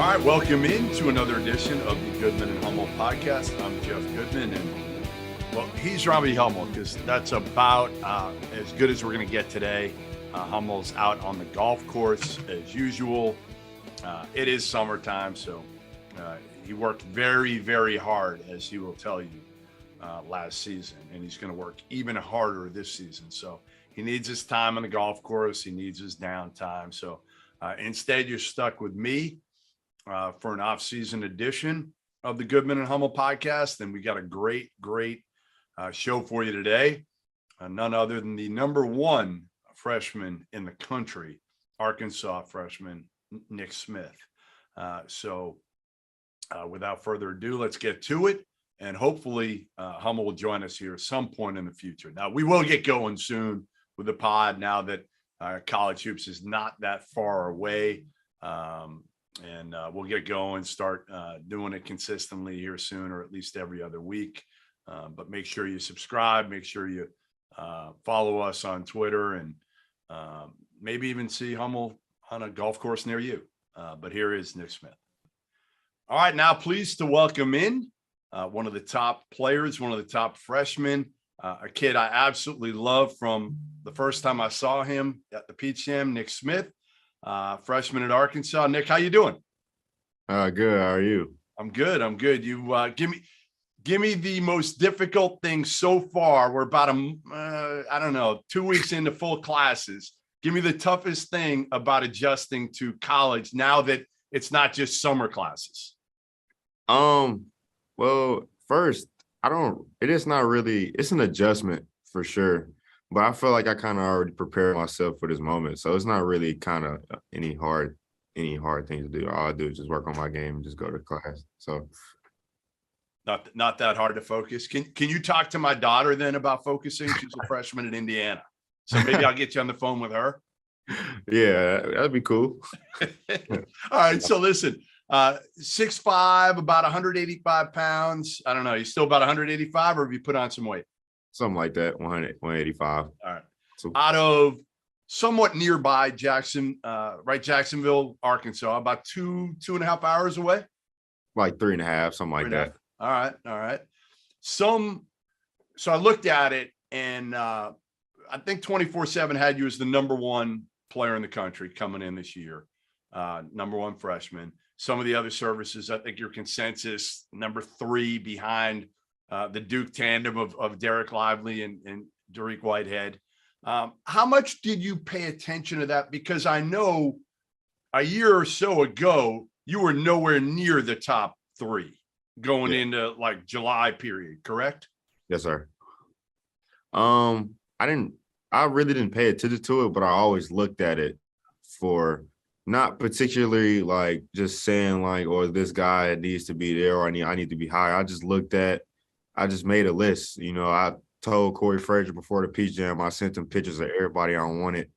All right, welcome in to another edition of the Goodman and Hummel podcast. I'm Jeff Goodman, and well, he's Robbie Hummel because that's about as good as we're going to get today. Hummel's out on the golf course as usual. It is summertime, so he worked very, very hard, as he will tell you, last season, and he's going to work even harder this season. So he needs his time on the golf course. He needs his downtime. So instead, you're stuck with me for an off-season edition of the Goodman and Hummel podcast. And we got a great show for you today. None other than the number one freshman in the country, Arkansas freshman, Nick Smith. So without further ado, let's get to it. And hopefully Hummel will join us here at some point in the future. Now, we will get going soon with the pod now that college hoops is not that far away. And we'll get going, start doing it consistently here soon, or at least every other week. But make sure you subscribe, make sure you follow us on Twitter, and maybe even see Hummel on a golf course near you. But here is Nick Smith. All right, now pleased to welcome in one of the top players, one of the top freshmen, a kid I absolutely love from the first time I saw him at the Peach Jam, Nick Smith. Freshman at Arkansas. Nick, how you doing? Good. How are you? I'm good. You give me the most difficult thing so far. We're about 2 weeks into full classes. Give me the toughest thing about adjusting to college now that it's not just summer classes. Well, first, it's an adjustment for sure. But I feel like I kind of already prepared myself for this moment. So it's not really kind of any hard thing to do. All I do is just work on my game and just go to class. So not that hard to focus. Can you talk to my daughter then about focusing? She's a freshman at Indiana. So maybe I'll get you on the phone with her. Yeah, that'd be cool. All right. So listen, 6'5", about 185 pounds. I don't know. You still about 185, or have you put on some weight? Something like that, 100, 185. All right. So out of somewhat nearby Jacksonville, Arkansas, about two and a half hours away. Like 3.5, something like that. All right. So I looked at it, and I think 24/7 had you as the number one player in the country coming in this year, number one freshman. Some of the other services, I think your consensus number 3 behind the Duke tandem of Derek Lively and Dariq Whitehead. How much did you pay attention to that? Because I know a year or so ago, you were nowhere near the top 3 going into like July period, correct? Yes, sir. I really didn't pay attention to it, but I always looked at it for not particularly like just saying like, oh, this guy needs to be there, or I need to be high. I just made a list. You know, I told Corey Frazier before the Peach Jam, I sent him pictures of everybody I wanted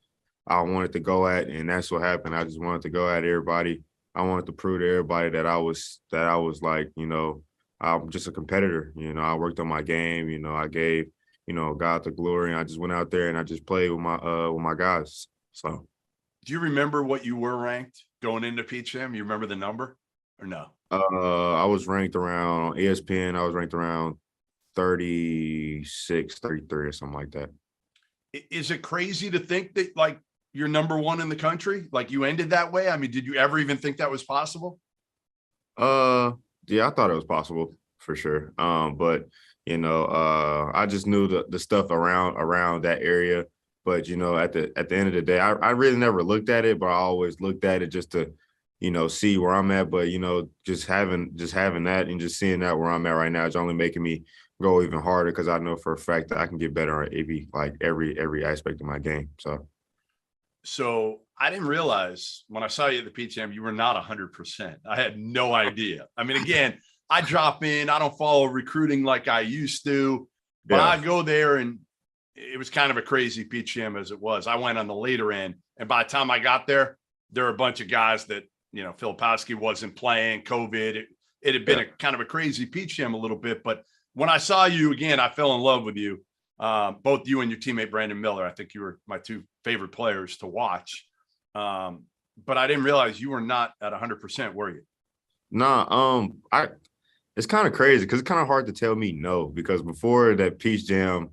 to go at, and that's what happened. I just wanted to go at everybody. I wanted to prove to everybody that I was like, you know, I'm just a competitor. You know, I worked on my game. You know, I gave, you know, God the glory. And I just went out there and I just played with my guys. So, do you remember what you were ranked going into Peach Jam? You remember the number or no? I was ranked around ESPN. I was ranked around 36, 33 or something like that. Is it crazy to think that like you're number one in the country? Like you ended that way? I mean, did you ever even think that was possible? Yeah, I thought it was possible for sure. But you know, I just knew the stuff around that area. But you know, at the end of the day, I really never looked at it, but I always looked at it just to, you know, see where I'm at. But you know, just having that and just seeing that where I'm at right now is only making me go even harder, because I know for a fact that I can get better on every aspect of my game. So I didn't realize when I saw you at the Peach Jam, you were not 100%. I had no idea. I mean, again, I drop in, I don't follow recruiting like I used to, but I go there, and it was kind of a crazy Peach Jam as it was. I went on the later end, and by the time I got there were a bunch of guys that, you know, Filipowski wasn't playing, COVID. It had been a kind of a crazy Peach Jam a little bit, but when I saw you again, I fell in love with you. Both you and your teammate, Brandon Miller. I think you were my 2 favorite players to watch. But I didn't realize you were not at 100%, were you? Nah, it's kind of crazy because it's kind of hard to tell me no because before that Peach Jam,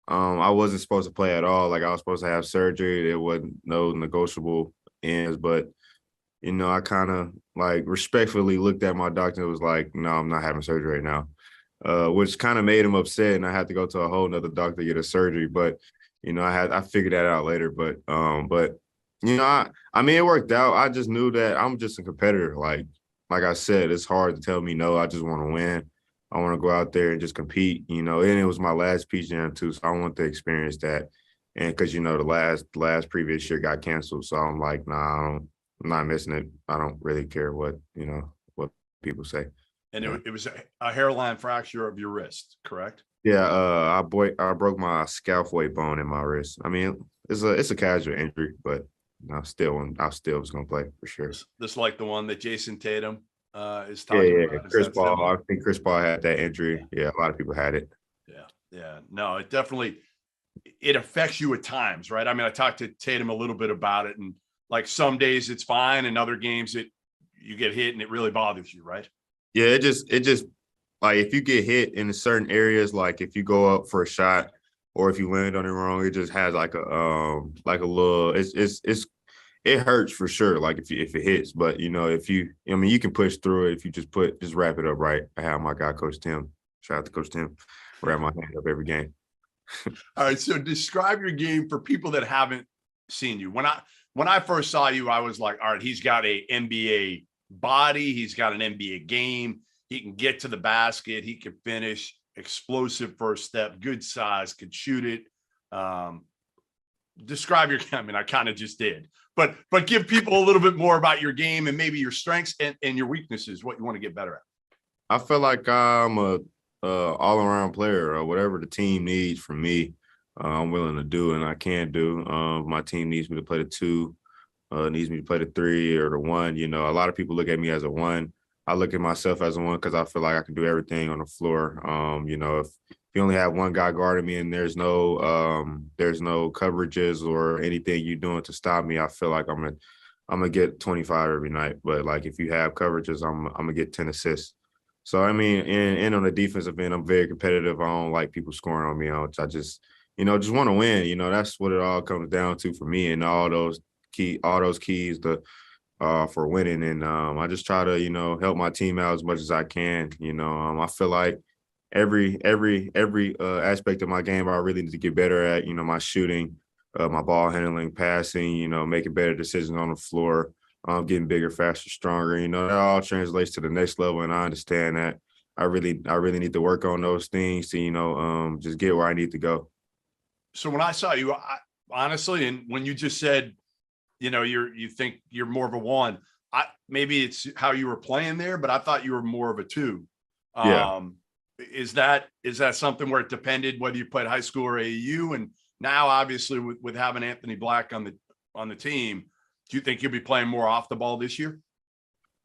I wasn't supposed to play at all. Like I was supposed to have surgery. There wasn't no negotiable ends, but I kind of like respectfully looked at my doctor and was like, no, I'm not having surgery right now. Which kind of made him upset, and I had to go to a whole nother doctor to get a surgery. But I figured that out later. But I mean, it worked out. I just knew that I'm just a competitor. Like I said, it's hard to tell me no. I just want to win. I want to go out there and just compete. And it was my last Peach Jam too, so I want to experience that. And because the last previous year got canceled, so I'm like, nah, I'm not missing it. I don't really care what people say. And Yeah. it was a hairline fracture of your wrist, correct? Yeah, I broke my scaphoid bone in my wrist. I mean, it's a casual injury, but I still was gonna play for sure. This like the one that Jason Tatum is Yeah, talking yeah. about. Is Chris that Paul. similar? I think Chris Paul had that injury. Yeah, a lot of people had it. Yeah, yeah. No, it definitely it affects you at times, right? I mean, I talked to Tatum a little bit about it, and like some days it's fine, and other games you get hit and it really bothers you, right? Yeah, it just like if you get hit in certain areas, like if you go up for a shot or if you land on it wrong, it just has like a little it hurts for sure, like if it hits. But if you can push through it if you just wrap it up right. I have my guy Coach Tim. Shout out to Coach Tim. Wrap my hand up every game. All right. So describe your game for people that haven't seen you. When I first saw you, I was like, all right, he's got a NBA body, he's got an NBA game, he can get to the basket, he can finish, explosive first step, good size, could shoot it. Describe your game. I mean, I kind of just did, but give people a little bit more about your game and maybe your strengths and your weaknesses, what you want to get better at. I feel like I'm a all around player. Whatever the team needs from me, I'm willing to do and I can do. My team needs me to play the two, needs me to play the three or the one. A lot of people look at me as a one. I look at myself as a one because I feel like I can do everything on the floor. If you only have one guy guarding me and there's no coverages or anything you doing to stop me, I feel like I'm gonna get 25 every night. But like if you have coverages, I'm gonna get 10 assists. So I mean, and on the defensive end, I'm very competitive. I don't like people scoring on me. I just want to win. That's what it all comes down to for me. And all those keys for winning. And I just try to help my team out as much as I can. I feel like every aspect of my game I really need to get better at. My shooting, my ball handling, passing. Making better decisions on the floor. Getting bigger, faster, stronger. That all translates to the next level, and I understand that. I really need to work on those things to just get where I need to go. So when I saw you, honestly, and when you just said, you think you're more of a one, maybe it's how you were playing there, but I thought you were more of a two. Yeah. Is that something where it depended whether you played high school or AAU? And now, obviously, with having Anthony Black on the team, do you think you'll be playing more off the ball this year?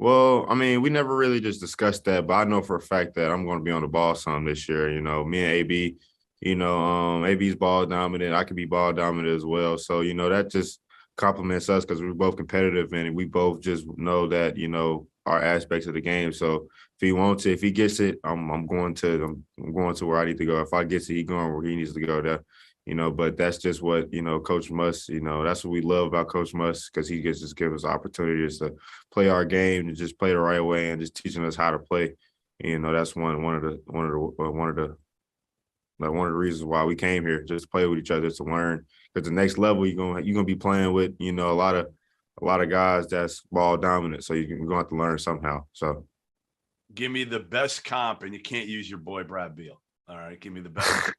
Well, I mean, we never really just discussed that, but I know for a fact that I'm going to be on the ball some this year. Me and AB, AB's ball dominant. I can be ball dominant as well. So, that just complements us because we're both competitive and we both just know that, our aspects of the game. So if he gets it, I'm going to where I need to go. If I get it, he going where he needs to go there. But that's just what, Coach Muss, that's what we love about Coach Muss because he gets just give us opportunities to play our game and just play the right way and just teaching us how to play. That's one of the reasons why we came here, just to play with each other, to learn. Because the next level you're gonna be playing with, a lot of guys that's ball dominant. So you're gonna have to learn somehow. So give me the best comp, and you can't use your boy Brad Beal. All right, give me the best.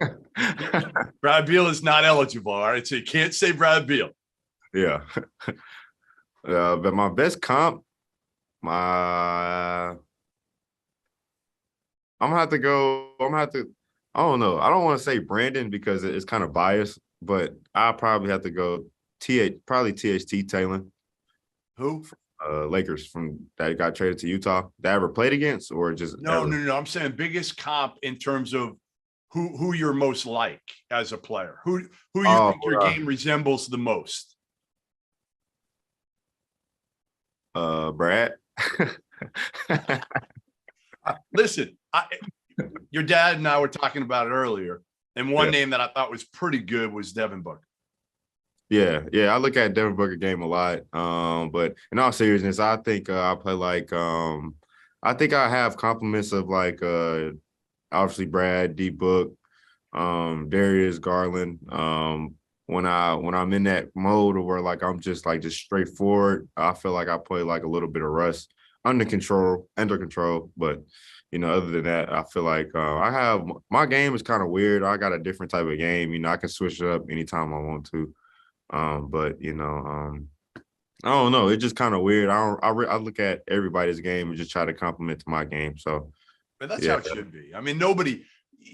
Brad Beal is not eligible. All right, so you can't say Brad Beal. Yeah. But my best comp, I'm gonna have to go. I don't know. I don't want to say Brandon because it's kind of biased, but I'll probably have to go probably THT Taylor. Who? Lakers from that got traded to Utah. That ever played against or just No. I'm saying biggest comp in terms of who you're most like as a player. Who you think your game resembles the most? Brad. Listen, your dad and I were talking about it earlier, and one name that I thought was pretty good was Devin Booker. Yeah, I look at Devin Booker game a lot. But in all seriousness, I think I play like I think I have compliments of like obviously Brad, D Book, Darius Garland. When I'm in that mode where like I'm just straightforward, I feel like I play like a little bit of Russ under control. But other than that, I feel like I have my game is kind of weird. I got a different type of game. I can switch it up anytime I want to. But I don't know. It's just kind of weird. I look at everybody's game and just try to compliment to my game. So, but that's how it should be. I mean, nobody,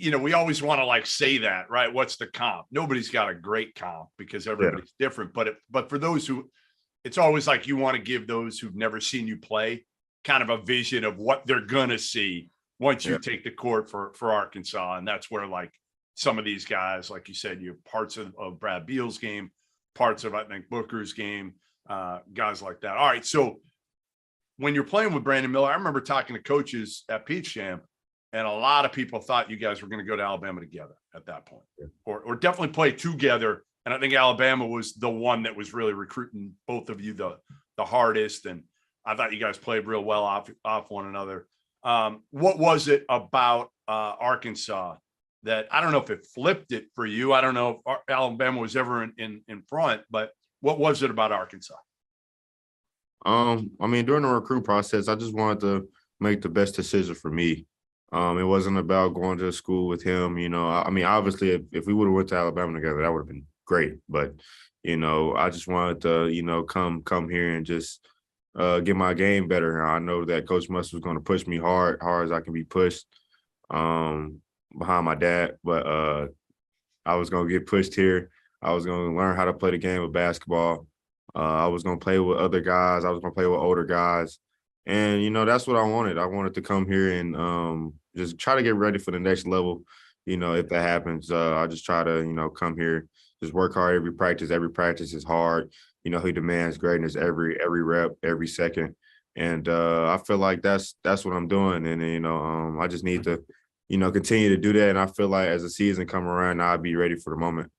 we always want to like say that, right? What's the comp? Nobody's got a great comp because everybody's different. But for those who, it's always like you want to give those who've never seen you play kind of a vision of what they're gonna see once you take the court for Arkansas, and that's where like some of these guys, like you said, you have parts of Brad Beal's game, parts of I think Booker's game, guys like that. All right, so when you're playing with Brandon Miller, I remember talking to coaches at Peach Jam, and a lot of people thought you guys were going to go to Alabama together at that point, or definitely play together. And I think Alabama was the one that was really recruiting both of you the hardest. And I thought you guys played real well off one another. What was it about Arkansas that I don't know if it flipped it for you? I don't know if Alabama was ever in front, but what was it about Arkansas? I mean, during the recruit process, I just wanted to make the best decision for me. It wasn't about going to school with him. I mean, obviously, if we would have went to Alabama together, that would have been great. But I just wanted to come here and just get my game better. I know that Coach Muss was going to push me hard as I can be pushed behind my dad. But I was going to get pushed here. I was going to learn how to play the game of basketball. I was going to play with other guys. I was going to play with older guys. And, that's what I wanted. I wanted to come here and just try to get ready for the next level. If that happens, I just try to, come here, just work hard every practice. Every practice is hard. He demands greatness every rep, every second. And I feel like that's what I'm doing. And, I just need to, continue to do that. And I feel like as the season come around, I'll be ready for the moment.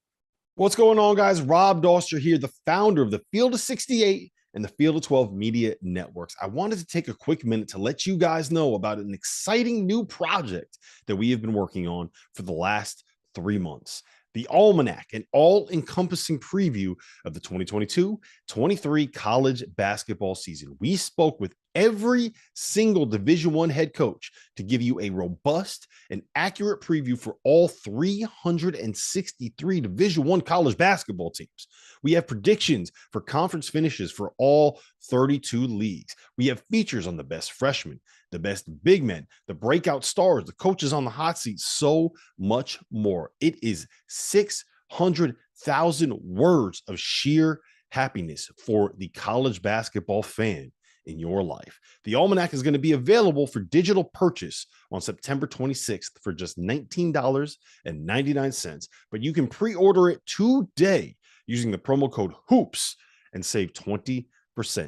What's going on, guys? Rob Doster here, the founder of the Field of 68 and the Field of 12 Media Networks. I wanted to take a quick minute to let you guys know about an exciting new project that we have been working on for the last 3 months. The Almanac, an all-encompassing preview of the 2022-23 college basketball season. We spoke with every single Division I head coach to give you a robust and accurate preview for all 363 Division I college basketball teams. We have predictions for conference finishes for all 32 leagues. We have features on the best freshmen, the best big men, the breakout stars, the coaches on the hot seat, so much more. It is 600,000 words of sheer happiness for the college basketball fan in your life. The Almanac is going to be available for digital purchase on September 26th for just $19.99, but you can pre-order it today using the promo code HOOPS and save 20%.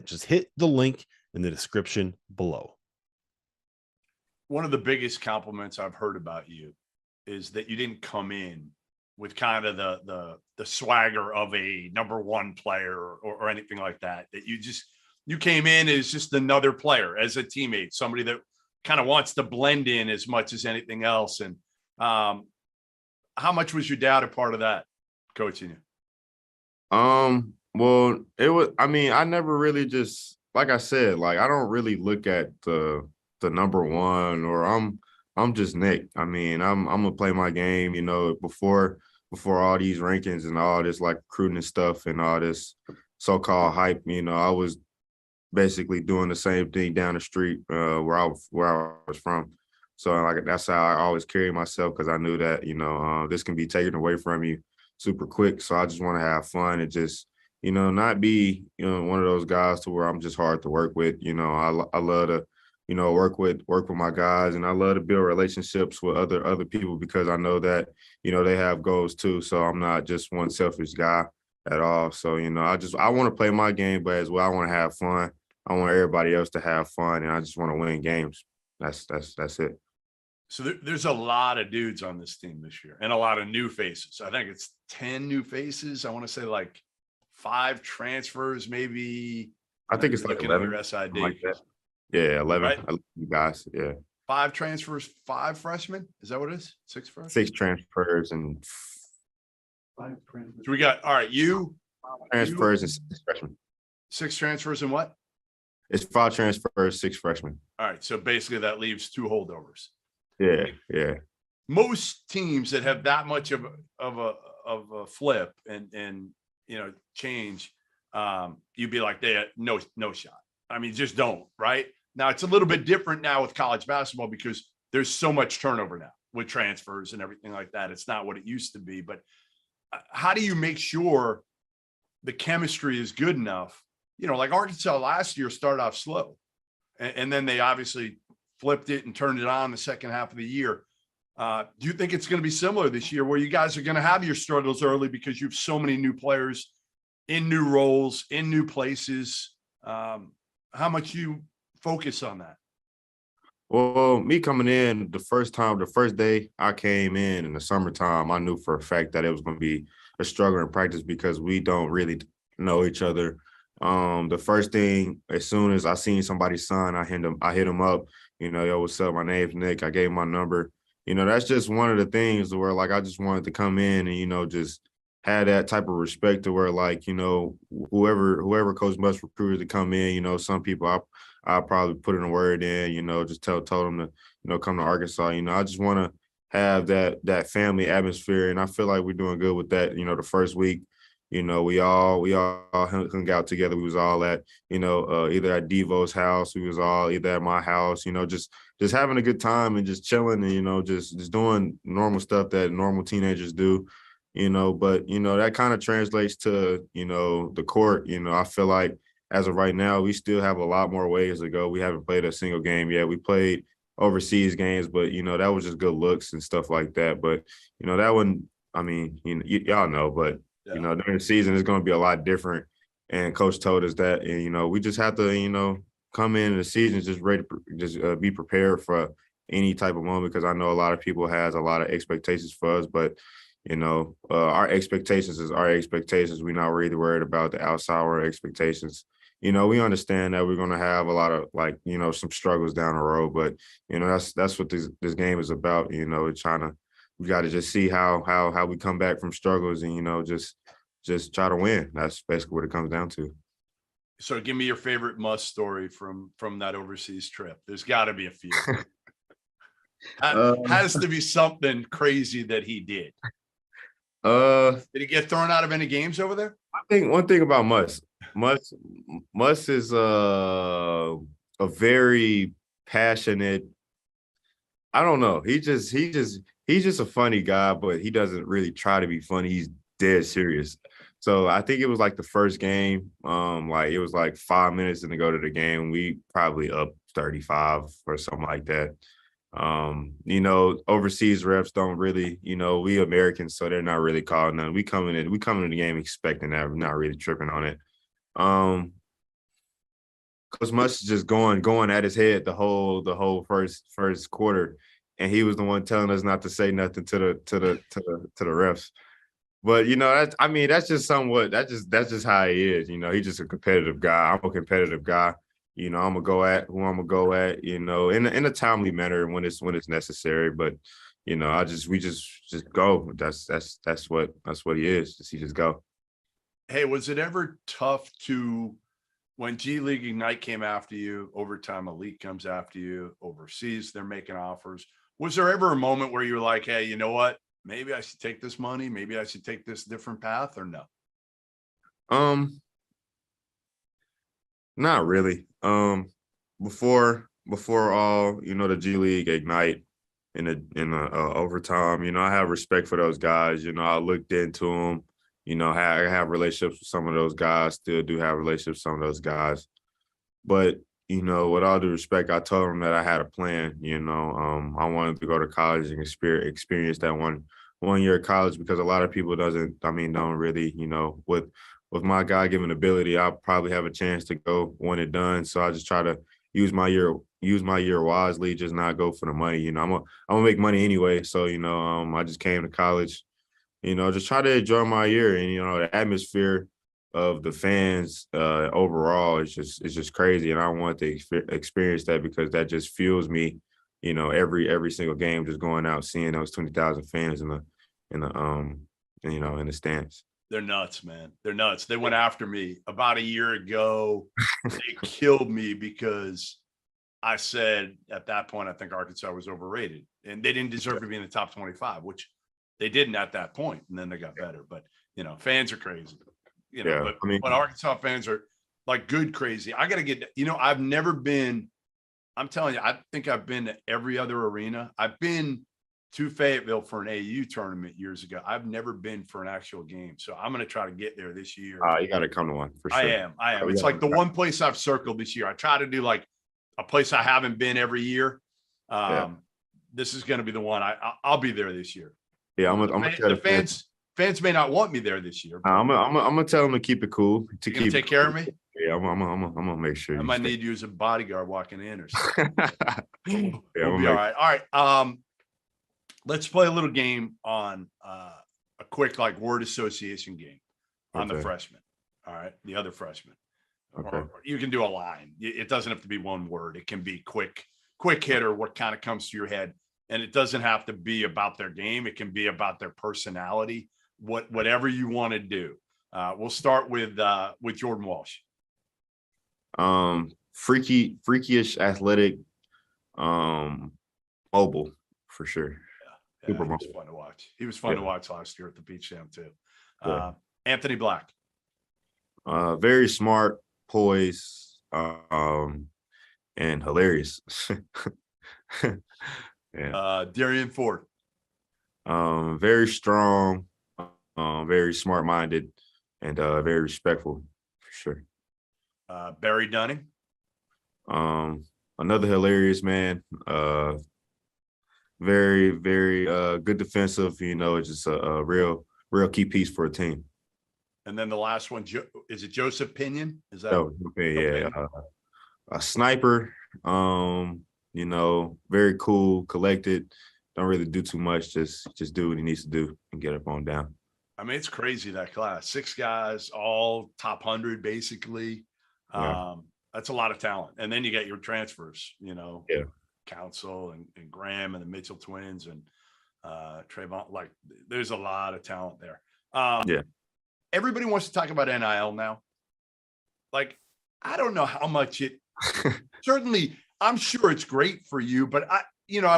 Just hit the link in the description below. One of the biggest compliments I've heard about you is that you didn't come in with kind of the swagger of a number one player or anything like that. That you came in as just another player, as a teammate, somebody that kind of wants to blend in as much as anything else. And how much was your dad a part of that, coaching you? Well, it was, I mean, I never really just, like I said, like, I don't really look at the number one, or I'm just Nick. I mean, I'm gonna play my game, before all these rankings and all this like recruiting and stuff and all this so-called hype, I was basically doing the same thing down the street where I was from. So like that's how I always carry myself, because I knew that, this can be taken away from you super quick. So I just want to have fun and just, not be, one of those guys to where I'm just hard to work with. I love to, work with my guys, and I love to build relationships with other people, because I know that, they have goals too. So I'm not just one selfish guy at all. So, I want to play my game, but as well, I want to have fun. I want everybody else to have fun, and I just want to win games. That's it. So there's a lot of dudes on this team this year and a lot of new faces. I think it's 10 new faces. I want to say like 5 transfers, maybe. I think it's like looking at 11, your SID. like that. Yeah, 11. Right? 11 guys. Yeah. 5 transfers, 5 freshmen. Is that what it is? 6 freshmen? 6 transfers and 5 transfers. So we got, all right, you. Transfers and 6 freshmen. 6 transfers and what? It's 5 transfers, 6 freshmen. All right. So basically that leaves 2 holdovers. Yeah, yeah. Most teams that have that much of a flip and change, you'd be like, they had no shot. I mean, just don't, right? Now it's a little bit different now with college basketball because there's so much turnover now with transfers and everything like that. It's not what it used to be. But how do you make sure the chemistry is good enough? Like Arkansas last year started off slow, and then they obviously flipped it and turned it on the second half of the year. Do you think it's going to be similar this year where you guys are going to have your struggles early because you have so many new players in new roles, in new places? How much you focus on that? Well, me coming in the first day I came in the summertime, I knew for a fact that it was going to be a struggle in practice because we don't really know each other. The first thing, as soon as I seen somebody's son, I hit him up, yo, what's up? My name's Nick. I gave him my number. That's just one of the things where like I just wanted to come in and, just had that type of respect to where like, whoever Coach Musk recruited to come in, some people I'll probably put in a word in, just told them to, come to Arkansas. I just want to have that family atmosphere. And I feel like we're doing good with that. The first week, we all hung out together. We was all at, either at Devo's house. We was all either at my house, just having a good time and just chilling and, just doing normal stuff that normal teenagers do, but, that kind of translates to, the court. I feel like as of right now, we still have a lot more ways to go. We haven't played a single game yet. We played overseas games, but, that was just good looks and stuff like that. But, that wouldn't, I mean, y'all know, but, yeah. During the season, it's going to be a lot different. And Coach told us that, and, we just have to, come in the season just ready, be prepared for any type of moment because I know a lot of people has a lot of expectations for us, but, our expectations is our expectations. We're not really worried about the outside world expectations. We understand that we're going to have a lot of like, some struggles down the road, but, that's what this game is about. We got to just see how we come back from struggles and, just try to win. That's basically what it comes down to. So give me your favorite Musk story from that overseas trip. There's got to be a few. Has to be something crazy that he did. Did he get thrown out of any games over there? I think one thing about Musk is a very passionate. I don't know. He's just a funny guy, but he doesn't really try to be funny. He's dead serious. So I think it was like the first game. Like it was like 5 minutes to go to the game. We probably up 35 or something like that. Overseas refs don't really, we Americans, so they're not really calling none. We coming in the game expecting that, we're not really tripping on it. Coach Musk is just going at his head the whole first quarter, and he was the one telling us not to say nothing to the refs. But that's just somewhat that's just how he is. He's just a competitive guy. I'm a competitive guy. I'm gonna go at who I'm gonna go at. In a timely manner when it's necessary. But we just go. That's what he is. He just go. Hey, was it ever tough when G League Ignite came after you, Overtime Elite comes after you, overseas they're making offers? Was there ever a moment where you were like, hey, you know what? Maybe I should take this money. Maybe I should take this different path, or no? Not really. Before all, the G League Ignite in the overtime, I have respect for those guys. I looked into them. I have relationships with some of those guys. Still do have relationships with some of those guys. But with all due respect, I told them that I had a plan. I wanted to go to college and experience that one year of college because a lot of people don't really, with with my God-given ability, I'll probably have a chance to go when it's done. So I just try to use my year wisely, just not go for the money. You know, I'm gonna make money anyway. So, I just came to college, just try to enjoy my year. And, the atmosphere of the fans overall is just crazy. And I want to experience that because that just fuels me, every single game, just going out, seeing those 20,000 fans in the stands. They're nuts, man. They're nuts. They went after me about a year ago. They killed me because I said at that point, I think Arkansas was overrated and they didn't deserve to be in the top 25, which they didn't at that point. And then they got better. But, fans are crazy. But Arkansas fans are like good crazy. I got to get, I've never been, I'm telling you, I think I've been to every other arena. I've been to Fayetteville for an AU tournament years ago. I've never been for an actual game. So I'm going to try to get there this year. You got to come to one for sure. I am. It's like the one place I've circled this year. I try to do like a place I haven't been every year. This is going to be the one. I'll be there this year. Yeah, I'm gonna tell the fans may not want me there this year. I'm gonna tell them to keep it cool. Take care of me. Yeah, I'm gonna make sure. I might need you as a bodyguard walking in or something. We'll be all right. All right. Let's play a little game on a quick word association game on the freshman. All right, the other freshman. Okay. Or you can do a line. It doesn't have to be one word. It can be quick hitter. What kind of comes to your head, and it doesn't have to be about their game. It can be about their personality. Whatever you want to do. We'll start with Jordan Walsh. Freakish, athletic, mobile for sure. Yeah, he was fun to watch. He was fun to watch last year at the Beach Jam too. Anthony Black. Very smart, poised, and hilarious. Darian Ford. Very strong, very smart-minded, and very respectful for sure. Barry Dunning. Another hilarious man. Very, very good defensive. Just a real key piece for a team. And then the last one, is it Joseph Pinion? Is that? Yeah. A sniper. Very cool, collected. Don't really do too much. Just do what he needs to do and get up on down. I mean, it's crazy, that class. 6 guys, all top 100 basically. That's a lot of talent. And then you get your transfers, Council and Graham and the Mitchell twins and Trayvon. There's a lot of talent there. Everybody wants to talk about NIL now. I don't know how much it certainly, I'm sure it's great for you, but I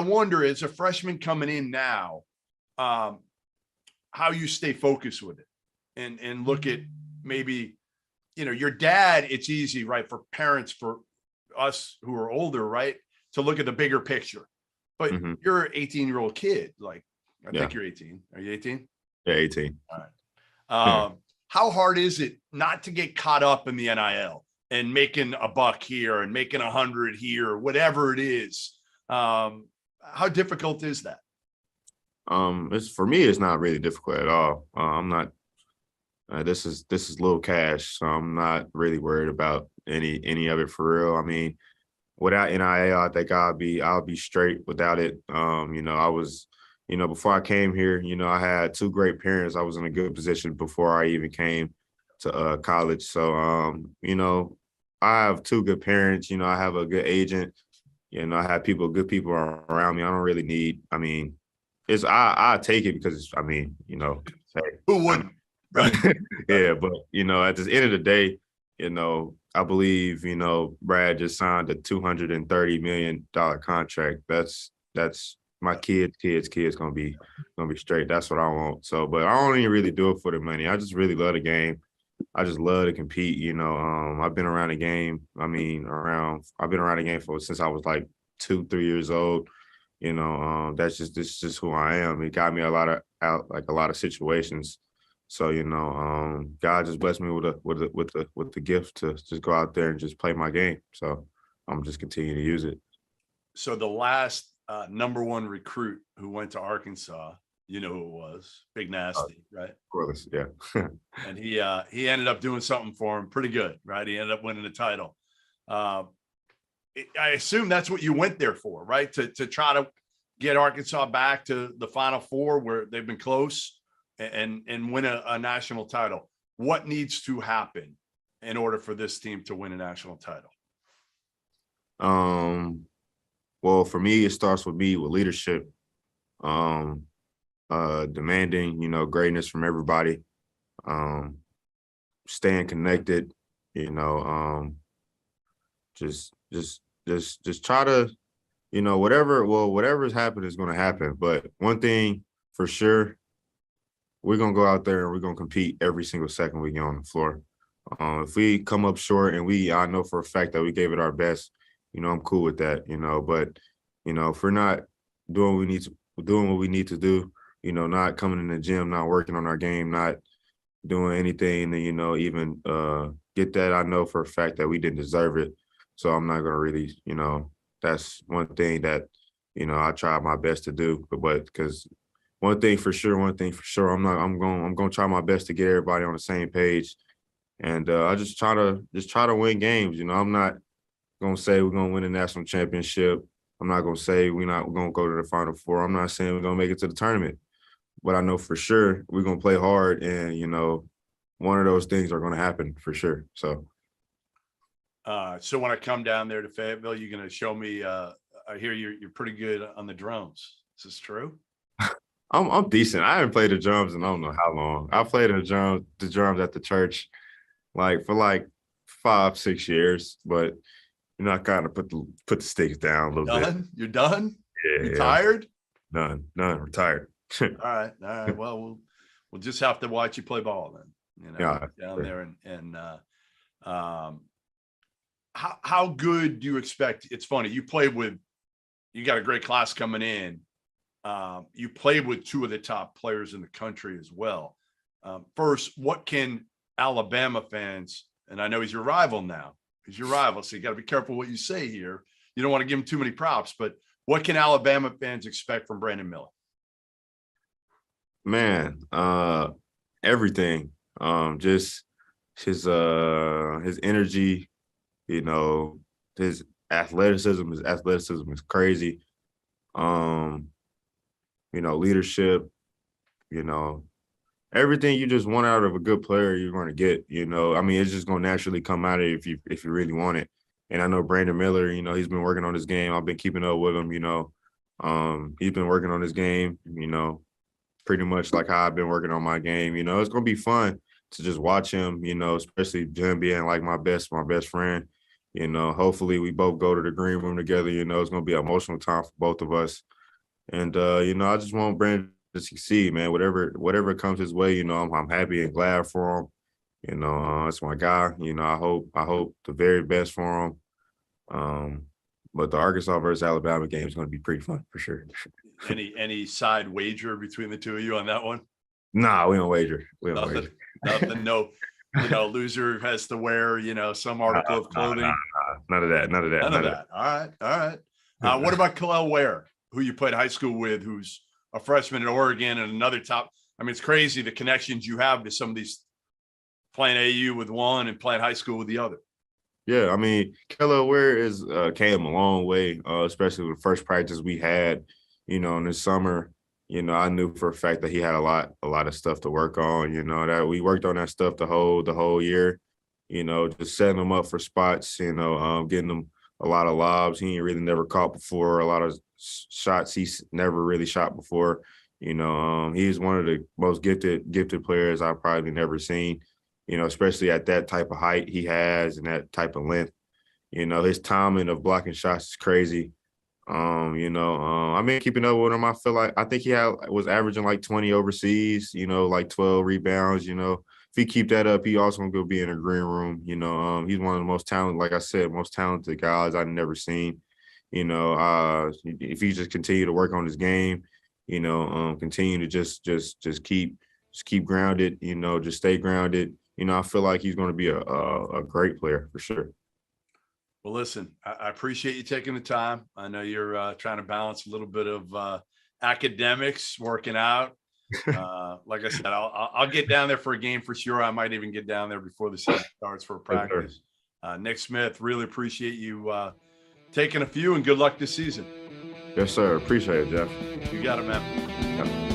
wonder, as a freshman coming in now, how you stay focused with it and look at maybe, your dad. It's easy, right? For parents, for us who are older, right, to look at the bigger picture, but you're an 18-year-old kid. I think you're 18. Are you 18? Yeah, 18. All right. How hard is it not to get caught up in the NIL and making a buck here and making 100 here, whatever it is? How difficult is that? For me, it's not really difficult at all. I'm not. This is little cash, so I'm not really worried about any of it for real. I mean, without NIL, I think I'll be straight without it. I was, before I came here, I had 2 great parents. I was in a good position before I even came to college. So, I have 2 good parents. I have a good agent. I have good people around me. I don't really need. I mean, I take it because hey, who wouldn't? Right. Yeah, but at the end of the day, I believe Brad just signed a $230 million contract. That's my kids gonna be straight. That's what I want. So, but I don't even really do it for the money. I just really love the game. I just love to compete. I've been around the game. I've been around the game since I was 2-3 years old. This is just who I am. It got me a lot of situations. So, God just blessed me with the gift to just go out there and just play my game. So I'm just continuing to use it. So the last number 1 recruit who went to Arkansas You know who it was? Big Nasty, right? Of course, yeah. And he ended up doing something for him pretty good, right? He ended up winning the title. I assume that's what you went there for, right? To try to get Arkansas back to the Final Four where they've been close and win a national title. What needs to happen in order for this team to win a national title? Well, for me, it starts with leadership. Demanding, greatness from everybody. Staying connected, just try to, whatever's happening is going to happen. But one thing for sure, we're going to go out there and we're going to compete every single second we get on the floor. If we come up short and I know for a fact that we gave it our best, I'm cool with that, but, if we're not doing what we need to do, not coming in the gym, not working on our game, not doing anything to, even get that, I know for a fact that we didn't deserve it. So I'm not going to really, that's one thing that, I try my best to do, but because one thing for sure, I'm going to try my best to get everybody on the same page. And I just try to win games. I'm not going to say we're going to win a national championship. I'm not going to say we're going to go to the Final Four. I'm not saying we're going to make it to the tournament. But I know for sure we're going to play hard and, one of those things are going to happen for sure. So when I come down there to Fayetteville, you're going to show me, I hear you're pretty good on the drums. Is this true? I'm decent. I haven't played the drums in I don't know how long. I played the drums at the church for 5-6 years, but I kind of put the sticks down a little bit. You're done? Yeah. You tired? None. Retired. All right. Well, we'll just have to watch you play ball then. Yeah, down there and how good do you expect? It's funny. You got a great class coming in. You played with two of the top players in the country as well. First, what can Alabama fans, and I know he's your rival now, so you got to be careful what you say here. You don't want to give him too many props, but what can Alabama fans expect from Brandon Miller? Man, everything. Just his energy, his athleticism is crazy. Leadership, everything you just want out of a good player, you're going to get, it's just going to naturally come out of it if you really want it. And I know Brandon Miller, he's been working on his game. I've been keeping up with him, he's been working on his game, pretty much like how I've been working on my game. It's going to be fun to just watch him, especially him being like my best friend. Hopefully we both go to the green room together. It's going to be an emotional time for both of us. And, I just want Brandon to succeed, man. Whatever comes his way, I'm happy and glad for him. It's my guy. I hope the very best for him. But the Arkansas versus Alabama game is going to be pretty fun for sure. Any side wager between the two of you on that one? Nah, we don't wager. Nothing. No, loser has to wear, some article of clothing. None of that. None of that. All right. What about Khalil Ware, who you played high school with, who's a freshman at Oregon and another top? It's crazy the connections you have to some of these, playing AU with one and playing high school with the other. Yeah, Khalil Ware came a long way, especially with the first practice we had, in this summer. I knew for a fact that he had a lot of stuff to work on, that we worked on that stuff the whole year, just setting him up for spots, getting him a lot of lobs he ain't really never caught before, a lot of shots he's never really shot before. He's one of the most gifted players I've probably never seen, especially at that type of height he has and that type of length. His timing of blocking shots is crazy. I've been keeping up with him. I think he was averaging like 20 overseas, like 12 rebounds. If he keep that up, he also gonna be in a green room. He's one of the most talented, like I said, most talented guys I've never seen. If he just continue to work on his game, continue to just keep grounded, just stay grounded. I feel like he's going to be a great player for sure. Well, listen, I appreciate you taking the time. I know you're trying to balance a little bit of academics, working out. Like I said, I'll get down there for a game for sure. I might even get down there before the season starts for a practice. Nick Smith, really appreciate you taking a few, and good luck this season. Yes, sir. Appreciate it, Jeff. You got it, man. Yep.